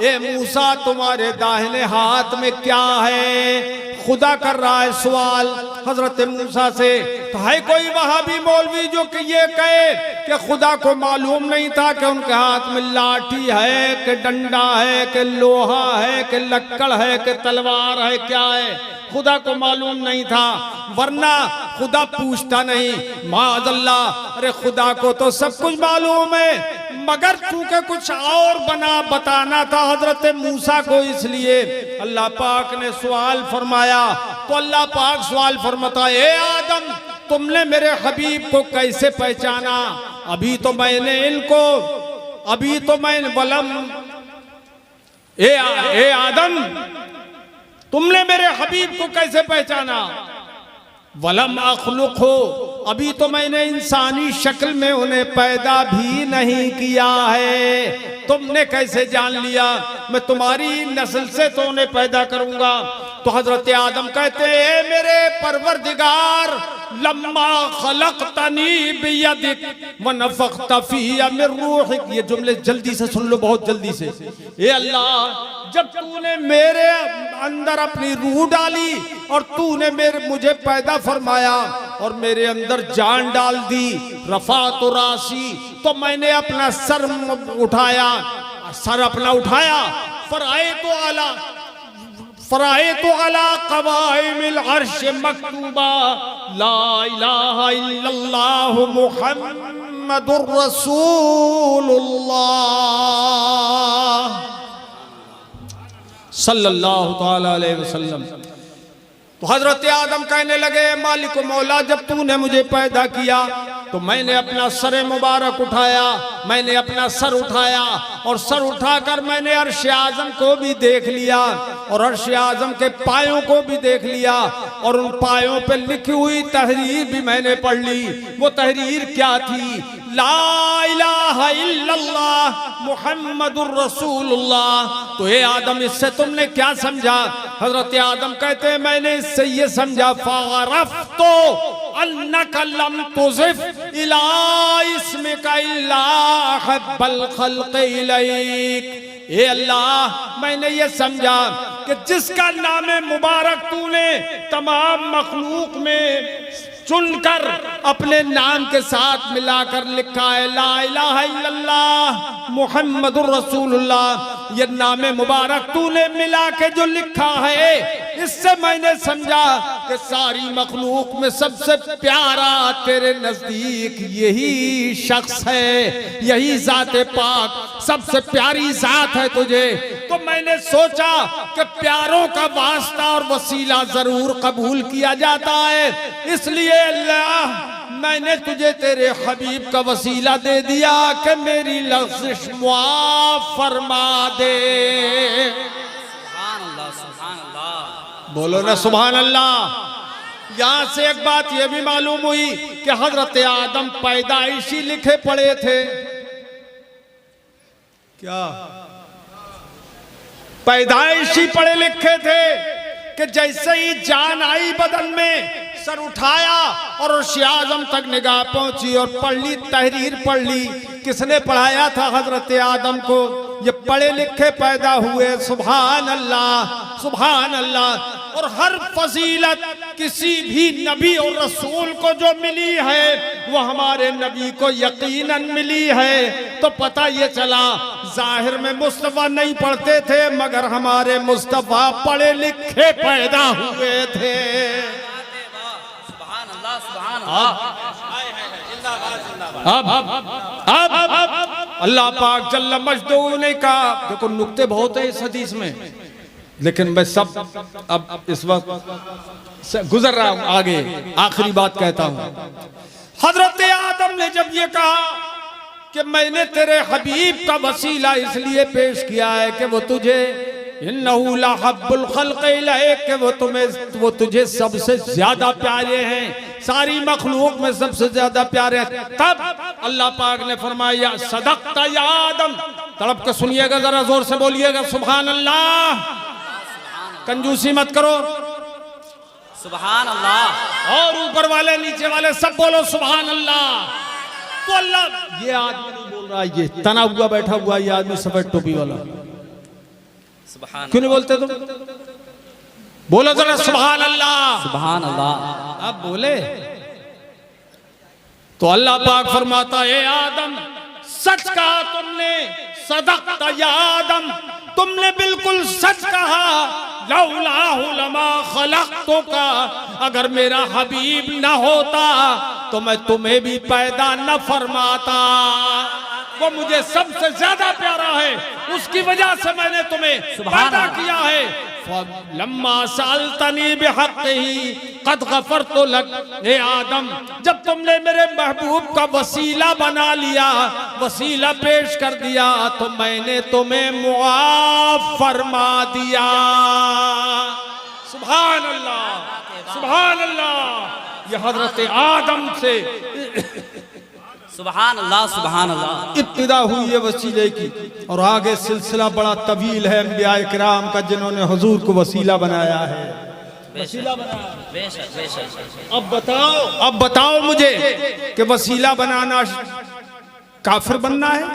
ए मूसा तुम्हारे दाहिने हाथ में क्या है? खुदा कर रहा है सवाल हजरत मूसा से। तो है कोई वहाबी मौलवी जो कि ये कहे कि खुदा को मालूम नहीं था कि उनके हाथ में लाठी है कि डंडा है कि लोहा है कि लक्कड़ है कि तलवार है, क्या है? खुदा को मालूम नहीं था, वरना खुदा पूछता नहीं माअज़ल्लाह। अरे खुदा को तो सब कुछ मालूम है, मगर चूंकि कुछ और बताना था हजरत मूसा को, इसलिए अल्लाह पाक ने सवाल फरमाया। तो अल्लाह पाक सवाल फरमाता है ए आदम आदम तुमने मेरे हबीब को कैसे पहचाना? अभी तो मैंने वलम ए आदम तुमने मेरे हबीब को कैसे पहचाना? वलम अखलुक हो, अभी तो मैंने इंसानी शक्ल में उन्हें पैदा भी नहीं किया है। तुमने कैसे जान लिया? मैं तुम्हारी नस्ल से तो उन्हें पैदा करूंगा। तो हजरत आदम कहते हैं मेरे परवरदिगार, लम्मा खलक़तनी बियदिक व नफ़ख़्त फ़ीया मिन रूहिक। ये जुमले जल्दी से सुन लो, बहुत जल्दी से। ए अल्लाह, जब तूने मेरे अंदर अपनी रूह डाली और तूने मुझे पैदा फरमाया और मेरे अंदर जान डाल दी, रफ़अत रासी, तो मैंने अपना सर उठाया, फ़राएतु अला क़वाइमिल अर्श मक्तूबा ला इलाहा इल्लल्लाहु मुहम्मदुर रसूलुल्लाह सल्लल्लाहु ताला अलैहि वसल्लम। तो हजरत आदम कहने लगे, मालिक मौला, जब तूने मुझे पैदा किया तो मैंने अपना सर मुबारक उठाया, मैंने अपना सर उठाया और सर उठाकर मैंने अर्श आज़म को भी देख लिया और अर्श आज़म के पायों को भी देख लिया और उन पायों पे लिखी हुई तहरीर भी मैंने पढ़ ली। वो तहरीर क्या थी? ला इलाहा इल्लल्लाह मुहम्मदुर रसूलुल्लाह। तो ये आदम, इससे तुमने क्या समझा? हजरत आदम कहते हैं मैंने इससे ये समझा, फ़अरफ़्तु अन्नका लम तुज़िफ़ इला इस्मिका इल्ला अहब्बल ख़ल्क़ि इलैक। ए अल्लाह, मैंने ये समझा कि जिसका नाम मुबारक तूने तमाम मखलूक में चुनकर अपने नाम के साथ मिलाकर लिखा है, ला इलाहा इल्लल्लाह मुहम्मदुर रसूलुल्लाह, ये नाम मुबारक तूने मिला के जो लिखा है, इससे मैंने समझा कि सारी मखलूक में सबसे प्यारा तेरे नजदीक यही शख्स है, यही ज़ाते पाक सबसे प्यारी ज़ात है तुझे। तो मैंने सोचा कि प्यारों का वास्ता और वसीला जरूर कबूल किया जाता है, इसलिए अल्लाह मैंने तुझे तेरे हबीब का वसीला दे दिया कि मेरी लग़्ज़िश मुआफ़ फरमा दे। सुभान अल्लाह, सुभान अल्लाह, बोलो ना सुभान अल्लाह। यहां से एक बात यह भी मालूम हुई कि हजरत आदम पैदाइशी लिखे पड़े थे। क्या पैदाइशी पढ़े लिखे थे कि जैसे ही जान आई बदन में, सर उठाया और अर्श आज़म तक निगाह पहुंची और पढ़ ली, तहरीर पढ़ ली। किसने पढ़ाया था? हजरत आदम को। ये पढ़े लिखे पैदा हुए। सुभान अल्लाह, सुभान अल्लाह। और हर फजीलत किसी भी नबी और रसूल को जो मिली है वो हमारे नबी को यकीनन मिली है। तो पता ये चला, जाहिर में मुस्तफ़ा नहीं पढ़ते थे, मगर हमारे मुस्तफ़ा पढ़े लिखे पैदा हुए थे। सुभान अल्लाह, सुभान अल्लाह। अब अल्लाह पाक जल्ल मजदू ने कहा, देखो नुक्ते बहुत है इस हदीस में, लेकिन मैं सब अब इस वक्त गुजर रहा हूं आगे, आखिरी बात कहता हूं। हजरत आदम ने जब ये कहा कि मैंने तेरे हबीब का वसीला इसलिए पेश किया है कि वो तुझे इन्नहु लहब्बुल खल्क़ इलैक, कि वो तुझे सबसे ज्यादा प्यारे हैं, सारी मखलूक में सबसे ज्यादा प्यारे हैं। तब अल्लाह पाक ने फरमाया, सदक़ता या आदम। तड़प के सुनिएगा, जरा जोर से बोलिएगा सुभान अल्लाह, कंजूसी मत करो। सुभान अल्लाह। और ऊपर वाले नीचे वाले सब बोलो सुभान अल्लाह। तो अल्लाह, ये आदमी नहीं बोल रहा, ये तना हुआ बैठा हुआ ये आदमी सफेद टोपी वाला, सुभान, क्यों नहीं बोलते तुम? बोलो जरा सुभान अल्लाह, सुभान अल्लाह। अब बोले तो अल्लाह पाक फरमाता है, आदम सच कहा तुमने, सदक़ता या आदम, तुमने बिल्कुल सच कहा। लौलाहु लमा खलक़तुका, अगर मेरा हबीब न होता तो मैं तुम्हें भी पैदा न फरमाता। वो मुझे सबसे ज्यादा प्यारा है, उसकी वजह से मैंने तुम्हें पैदा किया है। लम्मा सालतनी बिहक़्क़िही क़द ग़फ़रतु लक, ए आदम जब तुमने मेरे महबूब का वसीला बना लिया, वसीला पेश कर दिया, तो मैंने तुम्हें मुआफ़ फरमा दिया। सुभान अल्लाह, सुभान अल्लाह। ये हजरत आदम से सुभान अल्लाह, सुभान अल्लाह इब्तिदा हुई है वसीले की, और आगे सिलसिला बड़ा तवील है अंबिया इकराम का जिन्होंने हुजूर को वसीला बनाया है। वसीला बनाया। बेशक बेशक। अब बताओ मुझे कि वसीला बनाना काफिर बनना है?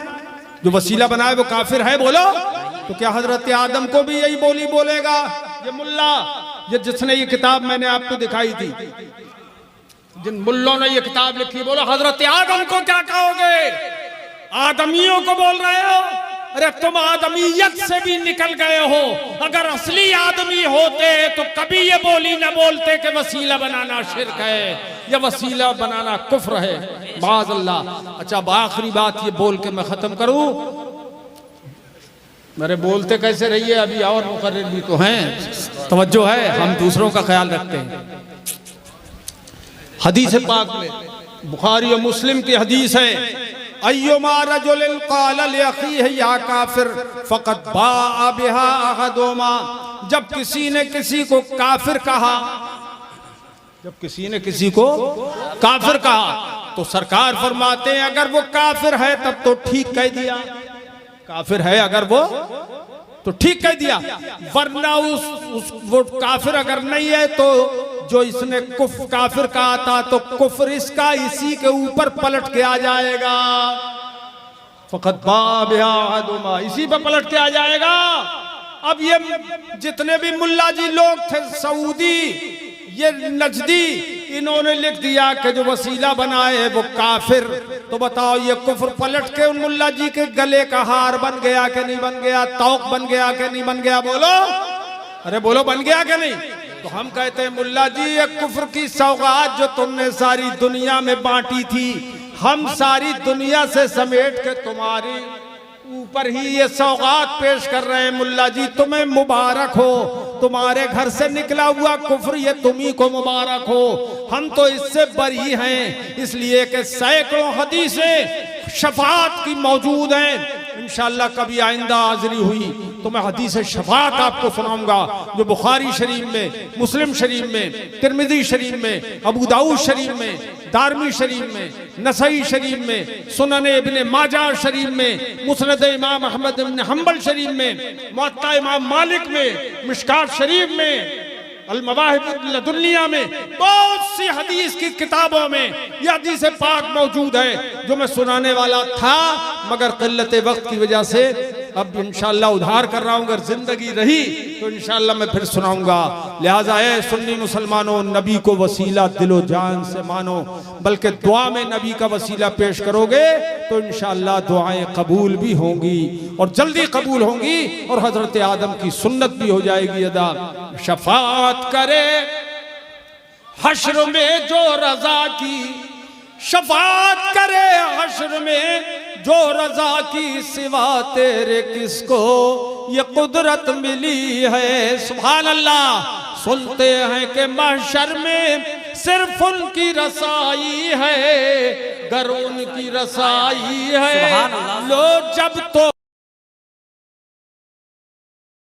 जो वसीला बनाए वो काफिर है? बोलो। तो क्या हजरत आदम को भी यही बोली बोलेगा? ये मुल्ला, ये जिसने ये किताब मैंने आपको दिखाई थी, जिन मुल्लों ने ये किताब लिखी, बोलो हजरत आदम को क्या कहोगे? आदमियों को बोल रहे हो? अरे तुम आदमियत से भी निकल गए हो। अगर असली आदमी होते तो कभी ये बोली न बोलते कि वसीला बनाना शिर्क है या वसीला बनाना कुफ्र है, माअज़ल्लाह। अच्छा, अब आखिरी बात ये बोल के मैं खत्म करूं। मेरे बोलते कैसे रहिए, अभी और मुकर्रिर भी तो हैं, तवज्जो है, हम दूसरों का ख्याल रखते हैं। हदीस पाक में बुखारी और मुस्लिम की हदीस है, अय्युमा रजुलिन क़ाला लिअख़ीहि या काफ़िर फ़क़द बाअ बिहा अहदुहुमा। जब किसी ने किसी को काफिर कहा, जब किसी ने किसी को काफिर कहा, तो सरकार फरमाते हैं अगर वो काफिर है तब तो ठीक कह दिया, काफिर है अगर वो तो ठीक कह दिया, वरना वो काफिर अगर नहीं है तो जो इसने काफिर कहा था तो कुफ्र इसका इसी के ऊपर पलट के आ जाएगा। फ़क़द बाअ बिहा अहदुहुमा, इसी पर पलट के आ जाएगा। अब ये जितने भी मुल्ला जी लोग थे सऊदी, ये नजदी, इन्होंने लिख दिया कि जो वसीला बनाए वो काफिर। तो बताओ ये कुफ्र पलट के उन मुल्ला जी के गले का हार बन गया कि नहीं बन गया? तौक बन गया कि नहीं बन गया? बोलो, अरे बोलो, बन गया कि नहीं? तो हम कहते हैं मुल्ला जी ये कुफ्र की सौगात जो तुमने सारी दुनिया में बांटी थी, हम सारी दुनिया से समेट के तुम्हारी ऊपर ही ये सौगात पेश कर रहे हैं। मुल्ला जी तुम्हें मुबारक हो, तुम्हारे घर से निकला हुआ कुफ्र ये तुम्ही को मुबारक हो। हम तो इससे बरी हैं, इसलिए कि सैकड़ों हदीसें शफात की मौजूद हैं। इंशाअल्लाह कभी आइंदा हाजिरी हुई तो मैं हदीस शफात आपको सुनाऊंगा, जो बुखारी शरीफ में, मुस्लिम शरीफ में, तिरमिजी शरीफ में, अबू दाऊद शरीफ में, दारमी शरीफ में, नसई शरीफ में, सुनन इब्ने माजा शरीफ में, मुस्नद इमाम अहमद इब्न हंबल शरीफ में, मुअत्ता इमाम मालिक में, मिशकात शरीफ में, अल मवाहिब लदुन्निया में, बहुत सी हदीस की किताबों में यह हदीस पाक मौजूद है जो मैं सुनाने वाला था, मगर क़िल्लत वक्त की वजह से अब इंशाअल्लाह उधार कर रहा हूँ। अगर जिंदगी रही तो इंशाअल्लाह मैं फिर सुनाऊंगा। लिहाजा है सुन्नी मुसलमानों, नबी को वसीला दिलो जान से मानो, बल्कि दुआ में नबी का वसीला पेश करोगे तो इंशाअल्लाह दुआएं कबूल भी होंगी और जल्दी कबूल होंगी, और हजरत आदम की सुन्नत भी हो जाएगी अदा। शफात करे हश्र में जो रजा की, शफात करे हश्र में जो रजा की, सिवा तेरे किसको ये कुदरत मिली है। सुभान अल्लाह। सुनते हैं कि महशर में सिर्फ उनकी रसाई है, गर उनकी रसाई है, लो जब तो